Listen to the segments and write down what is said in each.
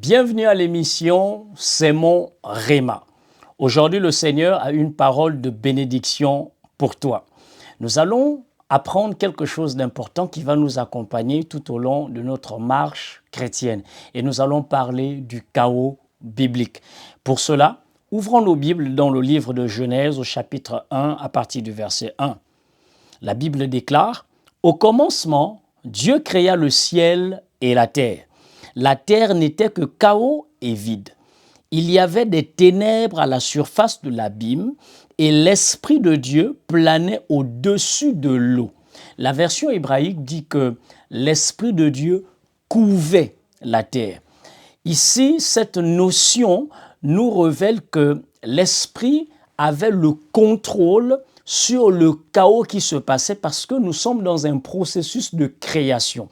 Bienvenue à l'émission C'est mon Réma. Aujourd'hui, le Seigneur a une parole de bénédiction pour toi. Nous allons apprendre quelque chose d'important qui va nous accompagner tout au long de notre marche chrétienne. Et nous allons parler du chaos biblique. Pour cela, ouvrons nos Bibles dans le livre de Genèse au chapitre 1 à partir du verset 1. La Bible déclare « Au commencement, Dieu créa le ciel et la terre. La terre n'était que chaos et vide. Il y avait des ténèbres à la surface de l'abîme et l'Esprit de Dieu planait au-dessus de l'eau. » La version hébraïque dit que l'Esprit de Dieu couvait la terre. Ici, cette notion nous révèle que l'Esprit avait le contrôle sur le chaos qui se passait parce que nous sommes dans un processus de création.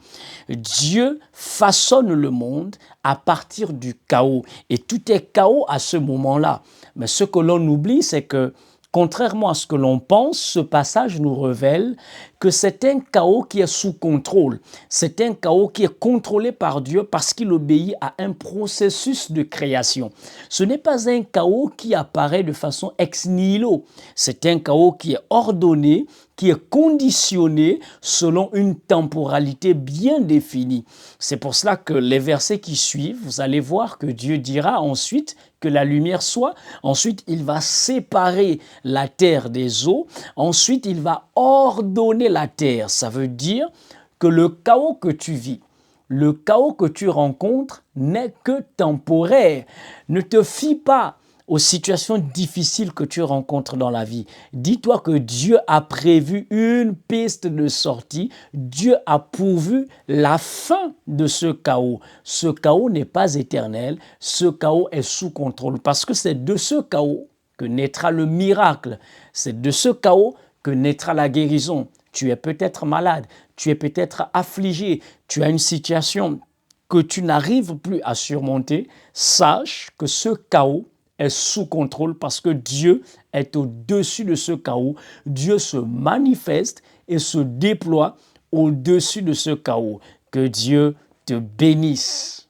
Dieu façonne le monde à partir du chaos et tout est chaos à ce moment-là. Mais ce que l'on oublie, c'est que contrairement à ce que l'on pense, ce passage nous révèle que c'est un chaos qui est sous contrôle. C'est un chaos qui est contrôlé par Dieu parce qu'il obéit à un processus de création. Ce n'est pas un chaos qui apparaît de façon ex nihilo. C'est un chaos qui est ordonné, qui est conditionné selon une temporalité bien définie. C'est pour cela que les versets qui suivent, vous allez voir que Dieu dira ensuite que la lumière soit. Ensuite, il va séparer la terre des eaux. Ensuite, il va ordonner la terre. Ça veut dire que le chaos que tu vis, le chaos que tu rencontres n'est que temporaire. Ne te fie pas aux situations difficiles que tu rencontres dans la vie. Dis-toi que Dieu a prévu une piste de sortie. Dieu a pourvu la fin de ce chaos. Ce chaos n'est pas éternel. Ce chaos est sous contrôle parce que c'est de ce chaos que naîtra le miracle. C'est de ce chaos que naîtra la guérison. Tu es peut-être malade, tu es peut-être affligé, tu as une situation que tu n'arrives plus à surmonter. Sache que ce chaos est sous contrôle parce que Dieu est au-dessus de ce chaos. Dieu se manifeste et se déploie au-dessus de ce chaos. Que Dieu te bénisse.